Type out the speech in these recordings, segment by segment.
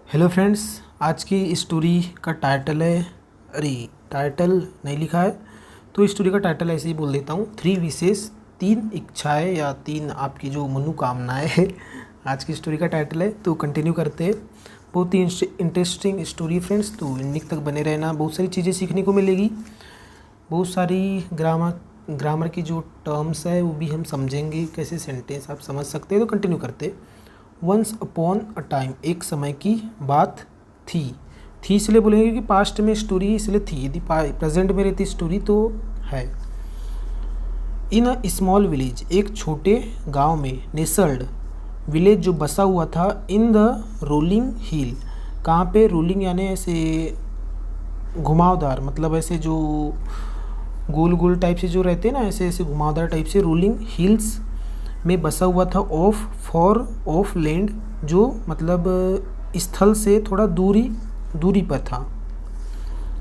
Hello friends, आज की story का टाइटल है, अरे टाइटल नहीं लिखा है तो स्टोरी का टाइटल ऐसे ही बोल देता हूँ, 3 विशेष, 3 इच्छाएं या 3 आपकी जो मनोकामनाएं है। आज की स्टोरी का टाइटल है, तो कंटिन्यू करते हैं। बहुत ही इंटरेस्टिंग स्टोरी फ्रेंड्स, तो एंडिंग तक बने रहना। बहुत सारी चीज़ें सीखने को मिलेगी, बहुत सारी ग्रामर की जो टर्म्स है वो भी हम समझेंगे, कैसे सेंटेंस आप समझ सकते हैं। तो कंटिन्यू करते हैं। वंस अपॉन अ टाइम, एक समय की बात थी इसलिए बोलेंगे कि पास्ट में स्टोरी इसलिए थी, यदि प्रेजेंट में रहती स्टोरी तो है। इन अ स्मॉल विलेज, एक छोटे गांव में, नेसल्ड विलेज जो बसा हुआ था, इन द रोलिंग हिल, कहाँ पे, रोलिंग यानी ऐसे घुमावदार, मतलब ऐसे जो गोल गोल टाइप से जो रहते हैं ना, ऐसे ऐसे घुमावदार टाइप से, रोलिंग हिल्स में बसा हुआ था। ऑफ लैंड, जो मतलब स्थल से थोड़ा दूरी पर था।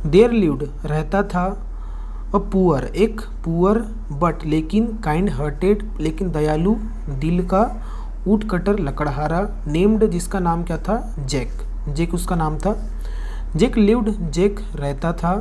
देयर लिव्ड, रहता था, अ पुअर, एक पुअर बट लेकिन काइंड हार्टेड, लेकिन दयालु दिल का, वुड कटर, लकड़हारा, नेम्ड, जिसका नाम क्या था, जैक उसका नाम था। जैक लिव्ड, जैक रहता था,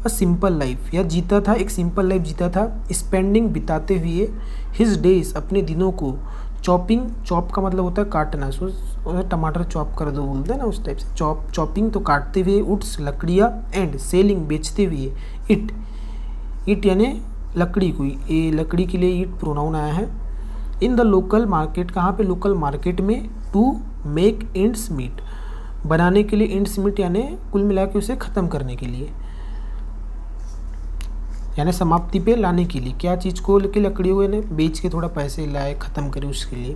अ सिंपल लाइफ, या जीता था, एक सिंपल लाइफ जीता था। स्पेंडिंग, बिताते हुए, हिज डेज, अपने दिनों को, चॉप का मतलब होता है काटना, सो टमाटर चॉप कर दो बोलते हैं ना, उस टाइप से चॉपिंग तो काटते हुए, उड्स लकड़ियाँ, एंड सेलिंग, बेचते हुए, इट यानी लकड़ी को, ये लकड़ी के लिए ईट प्रोनाउन आया है। इन द लोकल मार्केट, कहाँ पे, लोकल मार्केट में। टू मेक एंड्स मीट, बनाने के लिए, एंड्स मीट यानी कुल मिला के उसे ख़त्म करने के लिए, यानी समाप्ति पे लाने के लिए। क्या चीज़ को लेके, लकड़ी को यानी बेच के थोड़ा पैसे लाए, ख़त्म करे उसके लिए।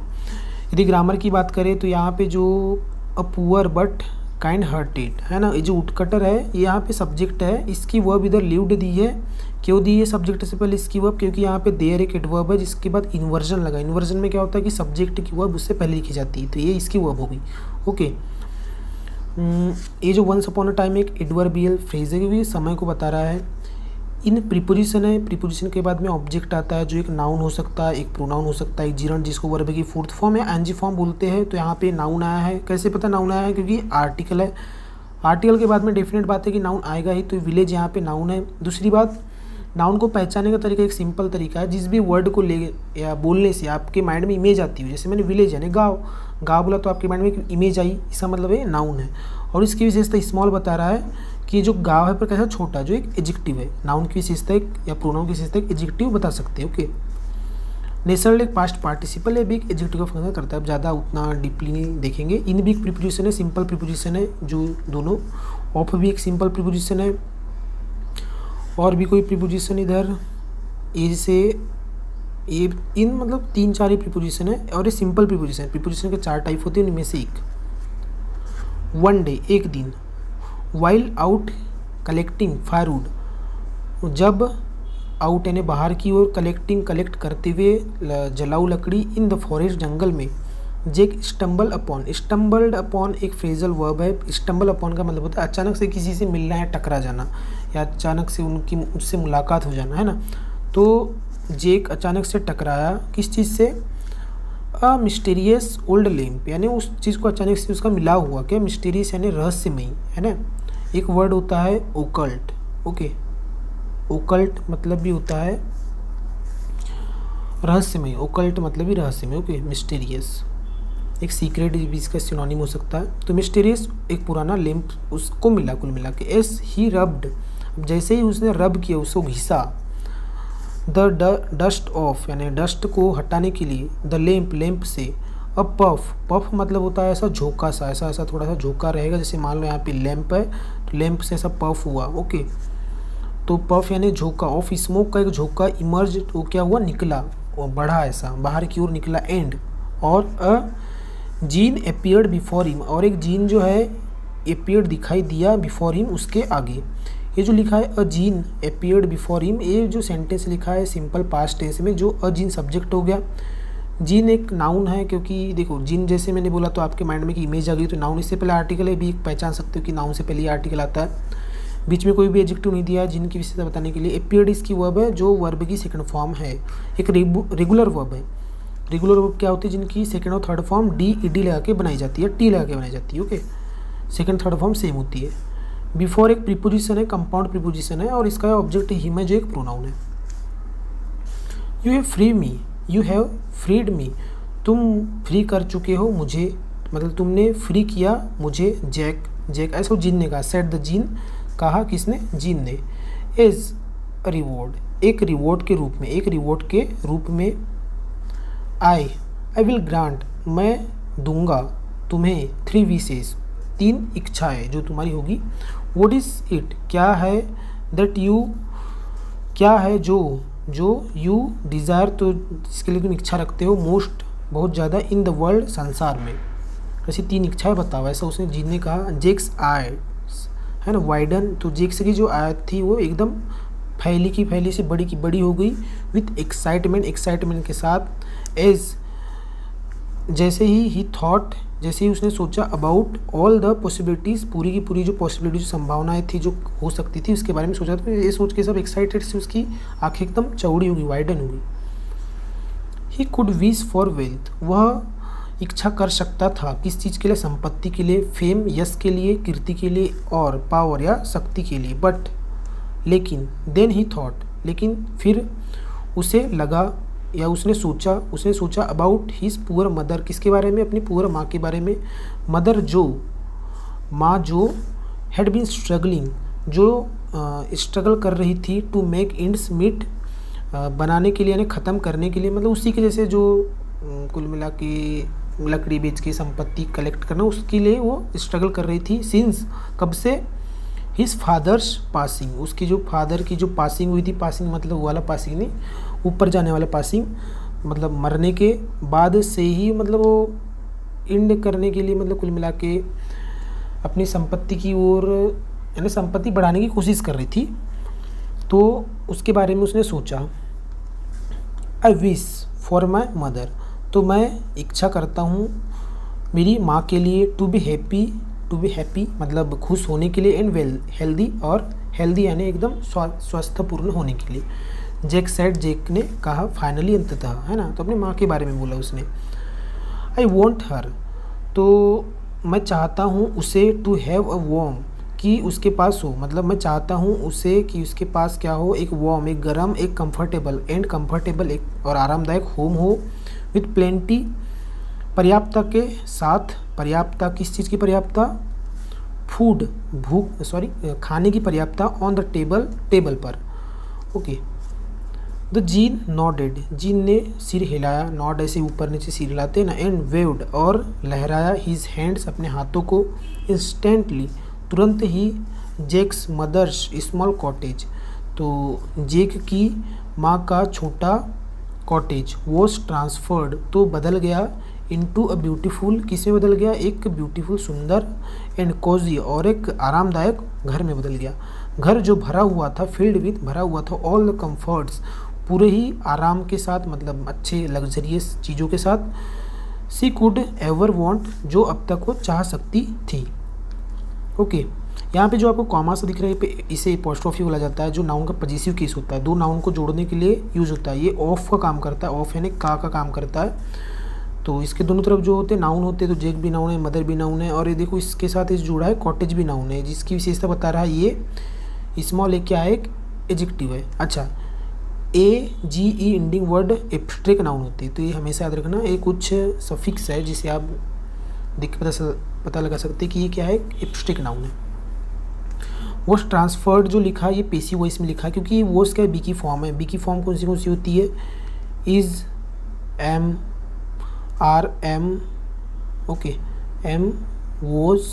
यदि ग्रामर की बात करें तो यहाँ पे जो a poor but kind hearted है ना, ये जो वुडकटर है ये यहाँ पे सब्जेक्ट है, इसकी वर्ब इधर लिव्ड दी है। क्यों दी है सब्जेक्ट से पहले इसकी वर्ब, क्योंकि यहाँ पे देयर एक एडवर्ब है जिसके बाद इन्वर्जन लगा। इन्वर्जन में क्या होता है कि सब्जेक्ट की वर्ब उससे पहले लिखी जाती है, तो ये इसकी वर्ब होगी। ओके, ये जो वंस अपॉन अ टाइम एक एडवर्बियल फ्रेज है, क्योंकि ये समय को बता रहा है। इन प्रीपोजिशन है, प्रीपोजिशन के बाद में ऑब्जेक्ट आता है जो एक नाउन हो सकता है, एक प्रोनाउन हो सकता है, एक जीरंड जिसको वर्ब की फोर्थ फॉर्म है एनजी फॉर्म बोलते हैं। तो यहाँ पे नाउन आया है, कैसे पता नाउन आया है, क्योंकि आर्टिकल है। आर्टिकल के बाद में डेफिनेट बात है कि नाउन आएगा ही, तो विलेज यहाँ पे नाउन है। दूसरी बात, नाउन को पहचानने का तरीका एक सिंपल तरीका है, जिस भी वर्ड को ले या बोलने से आपके माइंड में इमेज आती है, जैसे मैंने विलेज यानी गाँव बोला तो आपके माइंड में एक इमेज आई, इसका मतलब ये नाउन है। और इसकी विशेषता स्मॉल बता रहा है कि जो गाँव है पर कैसा छोटा, जो एक एडजेक्टिव है। नाउन की विशेषता एक या प्रोनाउन की विशेषता एक एडजेक्टिव बता सकते हैं। ओके, नेसल्ड एक पास्ट पार्टिसिपल है, भी एक एडजेक्टिव का फंक्शन करता है। अब ज़्यादा उतना डीपली नहीं देखेंगे। इन भी एक प्रीपोजिशन है, सिंपल प्रीपोजिशन है जो दोनों। ऑफ भी एक सिंपल प्रीपोजिशन है। और भी कोई प्रीपोजिशन इधर ए से, ये इन मतलब 3-4 ही प्रीपोजिशन है, और ये सिंपल प्रीपोजिशन। प्रीपोजिशन के 4 टाइप होते हैं, उनमें से एक। वन डे, एक दिन। वाइल आउट कलेक्टिंग फायरवुड, जब आउट यानी बाहर की ओर, कलेक्ट करते हुए जलाऊ लकड़ी, इन द फॉरेस्ट, जंगल में। जेक स्टम्बल्ड अपॉन एक फ्रेजल वर्ब है। स्टम्बल अपॉन का मतलब होता है अचानक से किसी से मिलना है, टकरा जाना, या अचानक से उससे मुलाकात हो जाना, है ना। तो जेक अचानक से टकराया, किस चीज़ से, अ मिस्टीरियस ओल्ड लैम्प, यानी उस चीज़ को अचानक से उसका मिला हुआ, क्या, मिस्टीरियस यानी रहस्यमयी, है ना। एक वर्ड होता है ओकल्ट। ओके, ओकल्ट मतलब भी होता है रहस्यमय, ओकल्ट मतलब भी रहस्यमय। ओके, मिस्टीरियस एक सीक्रेट भी इसका सिनोनिम हो सकता है। तो मिस्टीरियस एक पुराना लैम्प उसको मिला, कुल मिला के। एस ही रब्ड, जैसे ही उसने रब किया, उसको घिसा। द डस्ट ऑफ यानी डस्ट को हटाने के लिए, द लैम्प से। अब पफ मतलब होता है ऐसा झोंका सा, ऐसा थोड़ा सा झोंका रहेगा, जैसे मान लो यहाँ पे लैंप है तो लैंप से ऐसा पफ हुआ। ओके, तो पफ यानी झोंका। ऑफ स्मोक का एक झोंका, इमर्ज तो क्या हुआ, निकला, और बढ़ा, ऐसा बाहर की ओर निकला। एंड, और a gene appeared before him, और एक जीन जो है अपीयर्ड दिखाई दिया, बिफोर हिम उसके आगे। ये जो लिखा है a gene appeared before him, ये जो सेंटेंस लिखा है सिंपल पास्ट टेंस में, जो अ जीन सब्जेक्ट हो गया। जीन एक नाउन है, क्योंकि देखो जीन जैसे मैंने बोला तो आपके माइंड में की इमेज आ गई, तो नाउन इससे पहले आर्टिकल है, भी एक पहचान सकते हो कि नाउन से पहले आर्टिकल आता है। बीच में कोई भी एडजेक्टिव नहीं दिया है जिन की विशेषता बताने के लिए। अपीयर्ड इसकी वर्ब है, जो वर्ब की सेकंड फॉर्म है, एक रेगुलर वर्ब है। रेगुलर वर्ब क्या होती है, जिनकी सेकंड और third form D E D लगा के बनाई जाती है, टी लगा के बनाई जाती है। Okay, second third form same होती है। बिफोर एक प्रीपोजिशन है, कंपाउंड प्रीपोजिशन है, और इसका ऑब्जेक्ट हिम है जो एक प्रोनाउन है। You have free me, you have freed me, तुम फ्री कर चुके हो मुझे, मतलब तुमने फ्री किया मुझे। जैक, जैक ऐसा जिन ने कहा, सेट द जिन, कहा किसने, जिन ने। एज रिवॉर्ड, एक रिवॉर्ड के रूप में, एक रिवॉर्ड के रूप में। आई विल ग्रांट, मैं दूंगा तुम्हें 3 विशेष, 3 इच्छाएं जो तुम्हारी होगी। व्हाट इज़ इट, क्या है, दैट यू, क्या है जो यू डिज़ायर, तो जिसके लिए तुम इच्छा रखते हो, मोस्ट, बहुत ज़्यादा, इन द वर्ल्ड, संसार में। ऐसी 3 इच्छाएं बताओ, ऐसा उसने जिन ने कहा। जेक्स आई है ना, वाइडन, तो जेक्स की जो आयत थी वो एकदम फैली की फैली से बड़ी की बड़ी हो गई। विथ एक्साइटमेंट, एक्साइटमेंट के साथ। एज, जैसे ही थॉट, जैसे ही उसने सोचा। अबाउट ऑल द पॉसिबिलिटीज़, पूरी की पूरी जो पॉसिबिलिटी, संभावनाएं थी जो हो सकती थी उसके बारे में सोचा। तो ये सोच के सब एक्साइटेड से उसकी आंखें एकदम चौड़ी हो गई, वाइडन हो गई। He could wish for wealth, वह इच्छा कर सकता था किस चीज़ के लिए, संपत्ति के लिए, फेम, यश के लिए, कीर्ति के लिए, और पावर या शक्ति के लिए। बट, लेकिन, देन ही थॉट, लेकिन फिर उसे लगा या उसने सोचा अबाउट हिज पुअर मदर, किसके बारे में, अपनी पुअर माँ के बारे में। मदर, जो माँ, जो हैड बीन स्ट्रगलिंग, जो स्ट्रगल कर रही थी, टू मेक एंड्स मीट, बनाने के लिए, यानी ख़त्म करने के लिए, मतलब उसी के जैसे जो कुल मिला के लकड़ी बेच के संपत्ति कलेक्ट करना, उसके लिए वो स्ट्रगल कर रही थी। सिंस, कब से, हिज फादर्स पासिंग, उसकी जो फादर की जो पासिंग हुई थी, पासिंग मतलब वो वाला पासिंग नहीं, ऊपर जाने वाला पासिंग, मतलब मरने के बाद से ही, मतलब वो एंड करने के लिए, मतलब कुल मिला के अपनी संपत्ति की ओर, यानी संपत्ति बढ़ाने की कोशिश कर रही थी। तो उसके बारे में उसने सोचा। I wish for my mother, तो मैं इच्छा करता हूँ मेरी माँ के लिए। टू बी हैप्पी मतलब खुश होने के लिए। एंड वेल, हेल्दी, और हेल्दी यानी एकदम स्वस्थपूर्ण होने के लिए। जेक सेड, जेक ने कहा, फाइनली, अंततः, है ना, तो अपनी माँ के बारे में बोला उसने। आई वॉन्ट हर, तो मैं चाहता हूँ उसे, टू हैव अ वॉर्म, कि उसके पास हो, मतलब मैं चाहता हूँ उसे कि उसके पास क्या हो, एक वॉर्म, एक गर्म, एक कंफर्टेबल एक और आरामदायक होम हो। विथ प्लेंटी, पर्याप्तता के साथ। पर्याप्तता, किस चीज़ की पर्याप्तता, फूड, खाने की पर्याप्तता। ऑन द टेबल पर। Okay. The gene nodded, gene ने सिर हिलाया, नॉड ऐसे ऊपर नीचे सिर हिलाते ना। एंड वेव्ड, और लहराया, हिज हैंड्स, अपने हाथों को। इंस्टेंटली, तुरंत ही। जेक्स मदर्स स्मॉल कॉटेज, तो जेक की माँ का छोटा कॉटेज। वॉज ट्रांसफर्ड, तो बदल गया। इनटू अ ब्यूटीफुल, किस में बदल गया, एक ब्यूटीफुल, सुंदर। एंड कोजी, और एक आरामदायक घर में बदल गया। घर जो भरा हुआ था, फील्ड विथ, भरा हुआ था। ऑल द कम्फर्ट्स, पूरे ही आराम के साथ, मतलब अच्छे लग्जरियस चीज़ों के साथ। सी कुड एवर वॉन्ट, जो अब तक वो चाह सकती थी। ओके। यहाँ पे जो आपको कॉमा सा दिख रहा है, इसे एपोस्ट्रोफी बोला जाता है, जो नाउन का पॉजेसिव केस होता है। 2 नाउन को जोड़ने के लिए यूज होता है। ये ऑफ का काम करता है, ऑफ यानी का काम करता है। तो इसके दोनों तरफ जो होते हैं नाउन होते हैं, तो जेक भी नाउन है, मदर भी नाउन है, और ये देखो इसके साथ इस जुड़ा है कॉटेज भी नाउन है, जिसकी विशेषता बता रहा है ये स्मॉल, एक क्या है, एक एडजेक्टिव है। अच्छा, AGE ending word abstract noun होते हैं, तो ये हमेशा याद रखना, एक कुछ सफिक्स है जिसे आप देख पता लगा सकते हैं कि ये क्या है, एब्स्ट्रैक्ट नाउन है। वॉज ट्रांसफर्ड जो लिखा है, ये पेसिव वॉइस में लिखा है, क्योंकि ये वॉइस क्या है, बी की फॉर्म है। बी की फॉर्म कौन सी होती है, is, am, are, am, okay, am, was,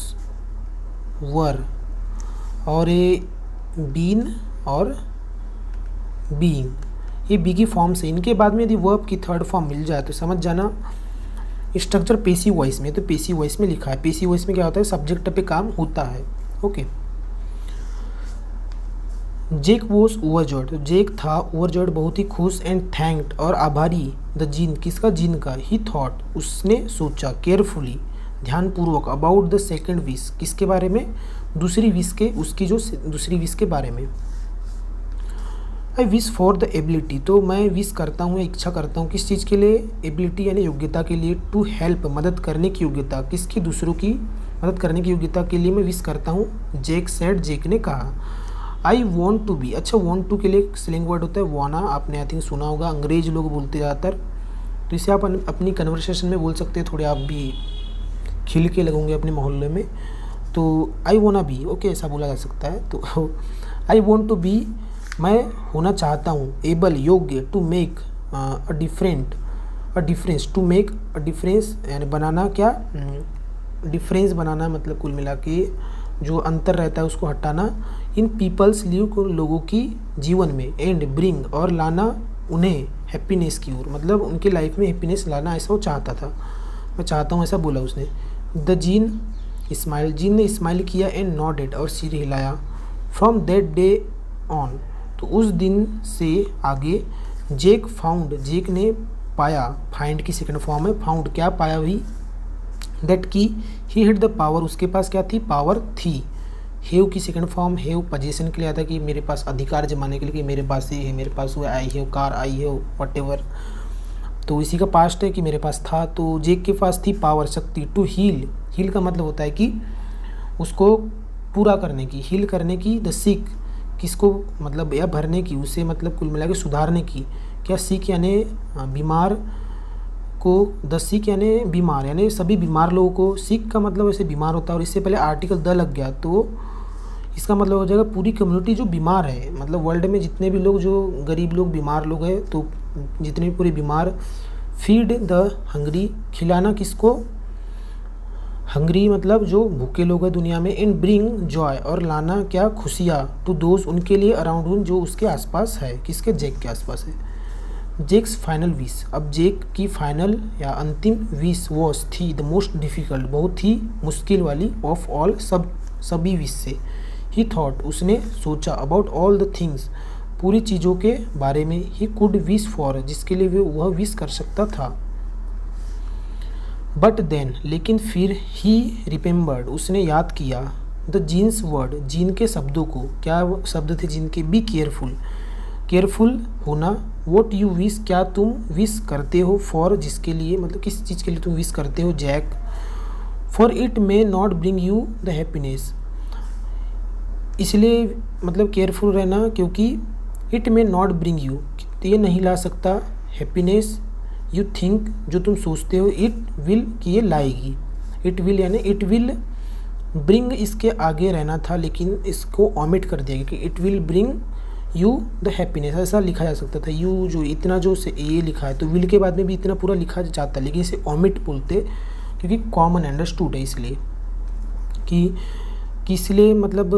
were, और ये बीन और बीइंग, ये बी की फॉर्म से। इनके बाद में यदि वर्ब की थर्ड फॉर्म मिल जाए तो समझ जाना स्ट्रक्चर पेसिव वॉइस में, तो पेसिव वॉइस में लिखा है। पेसिव वॉइस में क्या होता है, सब्जेक्ट पे काम होता है। ओके। जेक वॉज ओवरजॉयड, तो जेक था ओवरजॉयड, बहुत ही खुश। एंड थैंक्ड, और आभारी। द जीन, किसका, जीन का। ही थॉट, उसने सोचा। केयरफुली, ध्यानपूर्वक। अबाउट द सेकेंड विश, किसके बारे में, दूसरी विश के, उसकी जो दूसरी विश के बारे में। I wish for the ability, तो मैं विश करता हूँ, इच्छा करता हूँ, किस चीज़ के लिए, एबिलिटी यानी योग्यता के लिए। टू हेल्प, मदद करने की योग्यता, किसकी, दूसरों की मदद करने की योग्यता के लिए मैं विश करता हूँ, जैक सेड, जैक ने कहा। आई वॉन्ट टू बी, अच्छा वॉन्ट टू के लिए स्लैंग वर्ड होता है वाना, आपने आई थिंक सुना होगा, अंग्रेज लोग बोलते ज़्यादातर, तो इसे आप अपनी कन्वर्सेशन में बोल सकते हैं, थोड़े आप भी खिल के लगोगे अपने मोहल्ले में। तो आई वोना बी, ओके, ऐसा बोला जा सकता है। तो आई वॉन्ट टू बी, मैं होना चाहता हूँ, एबल, योग्य, to make a difference, to make a difference यानी बनाना, क्या डिफरेंस बनाना, मतलब कुल मिला के जो अंतर रहता है उसको हटाना, इन पीपल्स लिव को लोगों की जीवन में, एंड ब्रिंग और लाना उन्हें हैप्पीनेस की ओर, मतलब उनके लाइफ में हैप्पीनेस लाना, ऐसा वो चाहता था, मैं चाहता हूँ, ऐसा बोला उसने। द जीन स्माइल, जीन ने स्माइल किया एंड नॉडेड और सिर हिलाया। फ्रॉम दैट डे ऑन, तो उस दिन से आगे, जैक फाउंड, जैक ने पाया, फाइंड की सेकंड फॉर्म है, फाउंड क्या पाया हुई, दैट की ही हैड द पावर, उसके पास क्या थी, पावर थी। हेव की सेकंड फॉर्म, हेव पोजीशन के लिए आता है कि मेरे पास अधिकार जमाने के लिए, कि मेरे पास ये है, मेरे पास वो, I have car, I have whatever, तो इसी का पास्ट है कि मेरे पास था। तो जैक के पास थी पावर, शक्ति, टू हील, हील का मतलब होता है कि उसको पूरा करने की, हील करने की, द सिक, किसको मतलब या भरने की, उसे मतलब कुल मिला के सुधारने की, क्या सिक यानी बीमार को, द सिक यानी बीमार, यानी सभी बीमार लोगों को, सिक का मतलब ऐसे बीमार होता है, और इससे पहले आर्टिकल द लग गया तो इसका मतलब हो जाएगा पूरी कम्युनिटी जो बीमार है, मतलब वर्ल्ड में जितने भी लोग, जो गरीब लोग, बीमार लोग हैं, तो जितने भी पूरे बीमार, फीड द हंगरी, खिलाना किसको, हंगरी मतलब जो भूखे लोग हैं दुनिया में, एंड ब्रिंग जॉय और लाना क्या, खुशियाँ, टू दोज उनके लिए, अराउंड उन जो उसके आसपास है, किसके, जैक के आसपास है। जैक्स फाइनल विश, अब जैक की फाइनल या अंतिम विश वॉस थी, द मोस्ट डिफ़िकल्ट, बहुत ही मुश्किल वाली, ऑफ ऑल, सभी विश से। ही थॉट, उसने सोचा, अबाउट ऑल द थिंग्स, पूरी चीज़ों के बारे में, ही कुड विश फॉर, जिसके लिए वह विश कर सकता था। बट देन, लेकिन फिर, ही रिमेम्बर्ड, उसने याद किया, द जीन्स वर्ड, जीन के शब्दों को, क्या शब्द थे जीन के, बी केयरफुल, केयरफुल होना, वॉट यू विश, क्या तुम विश करते हो, फॉर, जिसके लिए, मतलब किस चीज़ के लिए तुम विश करते हो, Jack, for it may not bring you the happiness, इसलिए मतलब केयरफुल रहना क्योंकि it may not bring you, तो ये नहीं ला सकता, हैप्पीनेस, यू थिंक, जो तुम सोचते हो, इट विल, कि ये लाएगी, इट विल यानी इट विल ब्रिंग, इसके आगे रहना था लेकिन इसको ऑमिट कर दिया कि it will bring you the happiness, ऐसा लिखा जा सकता था, यू जो इतना जो से ये लिखा है, तो विल के बाद में भी इतना पूरा लिखा जाता है, लेकिन इसे ऑमिट बोलते क्योंकि कॉमन अंडरस्टूड है, इसलिए कि इसलिए मतलब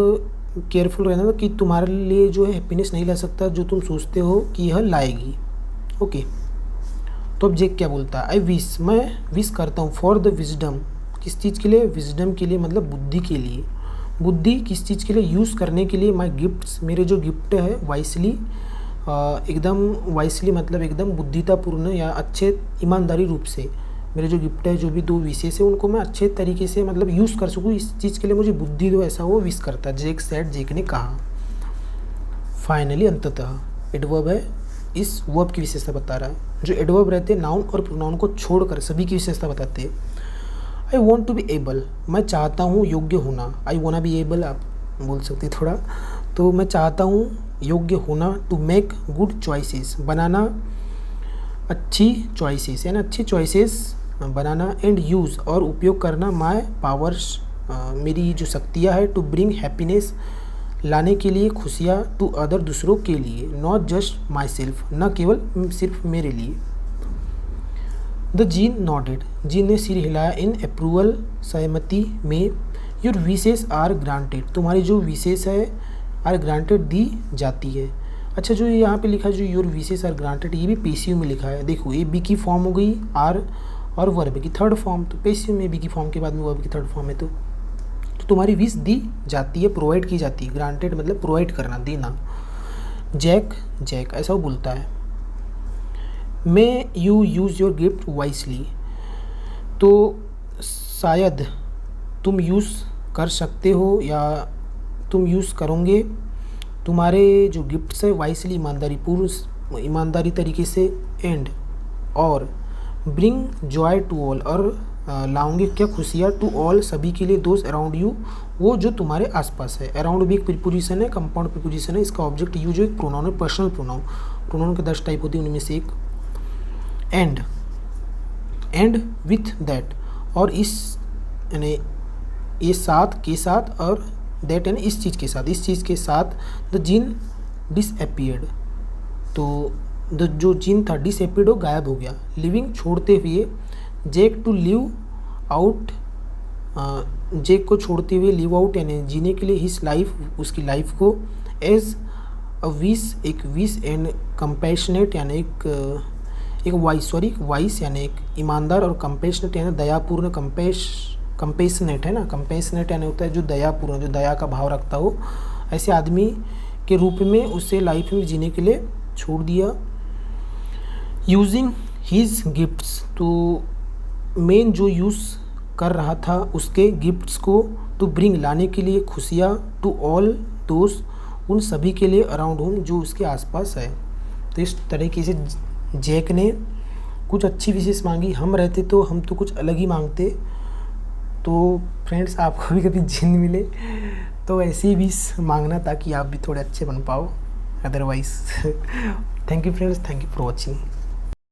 केयरफुल रहना था कि तुम्हारे लिए जो है हैप्पीनेस नहीं ला सकता जो तुम सोचते हो कि यह लाएगी। ओके, तो अब जैक क्या बोलता है, आई विश, मैं विश करता हूँ, फॉर द विजडम, किस चीज़ के लिए, विजडम के लिए, मतलब बुद्धि के लिए, बुद्धि किस चीज़ के लिए, यूज़ करने के लिए, माई गिफ्ट्स, मेरे जो गिफ्ट है, वाइसली, एकदम वाइसली मतलब एकदम बुद्धितापूर्ण या अच्छे ईमानदारी रूप से, मेरे जो गिफ्ट है, जो भी दो विशेष है, उनको मैं अच्छे तरीके से मतलब यूज़ कर सकूँ, इस चीज़ के लिए मुझे बुद्धि दो, ऐसा वो विश करता, जैक सेड, जैक ने कहा। फाइनली, अंततः, एडवर्ब है, इस वर्ब की विशेषता बता रहा है, जो एडवर्ब रहते हैं नाउन और प्रोनाउन को छोड़कर सभी की विशेषता बताते हैं। I want to be able, मैं चाहता हूँ योग्य होना, आई वॉन्ट बी एबल आप बोल सकते हैं थोड़ा, तो मैं चाहता हूँ योग्य होना, टू मेक गुड चॉइसेस, बनाना अच्छी चॉइसेस यानी अच्छी चॉइसेस बनाना, एंड यूज़ और उपयोग करना, माय पावर्स, मेरी जो शक्तियाँ है, टू ब्रिंग हैप्पीनेस, लाने के लिए खुशियाँ, टू अदर, दूसरों के लिए, नॉट जस्ट माई सेल्फ, न केवल सिर्फ मेरे लिए। द जीन नॉडेड, जीन ने सिर हिलाया, इन अप्रूवल, सहमति में, योर विशेष आर ग्रांटेड, तुम्हारी जो विशेष है आर ग्रांटेड, दी जाती है। अच्छा, जो यहाँ पे लिखा है जो योर विशेष आर ग्रांटेड, ये भी पेसिव में लिखा है, देखो ये बी की फॉर्म हो गई, आर और वर्ब की थर्ड फॉर्म, तो पेसिव में बी की फॉर्म के बाद में वर्ब की थर्ड फॉर्म है, तो तुम्हारी विश दी जाती है, प्रोवाइड की जाती है, ग्रांटेड मतलब प्रोवाइड करना, देना। जैक, जैक ऐसा वो बोलता है, may you use your gift wisely, तो शायद तुम यूज़ कर सकते हो या तुम यूज़ करोगे तुम्हारे जो गिफ्ट्स है वाइसली, ईमानदारी तरीके से, एंड और ब्रिंग जॉय टू ऑल, और लाऊंगे क्या खुशियाँ टू ऑल सभी के लिए, दोस्त अराउंड यू वो जो तुम्हारे आसपास है। अराउंड भी एक प्रीपोजिशन है, कंपाउंड प्रीपोजिशन है, इसका ऑब्जेक्ट यू जो एक प्रोनाउन है, पर्सनल प्रोनाउन। प्रोनाउन के 10 टाइप होते हैं, उनमें से एक। एंड विथ दैट, और इस यानी ये साथ के साथ, और दैट यानी इस चीज़ के साथ, इस चीज़ के साथ द जिन डिसअपियर्ड, तो जो जिन था डिसअपियर्ड हो, गायब हो गया। लिविंग छोड़ते हुए, Jack to live out, Jack को छोड़ते हुए, लिव आउट यानी जीने के लिए, हिस लाइफ उसकी लाइफ को, एज अ विश एक विश, एंड कंपैशनेट यानी एक वाइस यानी एक ईमानदार, और कंपैशनेट यानी दयापूर्ण, कंपेशनेट है ना, कंपेशनेट यानी होता है जो दयापूर्ण, जो दया का भाव रखता हो, ऐसे आदमी के रूप में उसे लाइफ में जीने के लिए छोड़ दिया। यूजिंग हीज गिफ्ट्स, तो मेन जो यूज़ कर रहा था उसके गिफ्ट्स को, टू ब्रिंग लाने के लिए, खुशियाँ, टू ऑल दोस्त उन सभी के लिए, अराउंड होम जो उसके आसपास है। तो इस तरीके से जैक ने कुछ अच्छी विशेष मांगी, हम रहते तो हम तो कुछ अलग ही मांगते। तो फ्रेंड्स, आपको भी कभी जिन मिले तो ऐसे ही विश मांगना, ताकि आप भी थोड़े अच्छे बन पाओ, otherwise. Thank you friends, thank you for watching.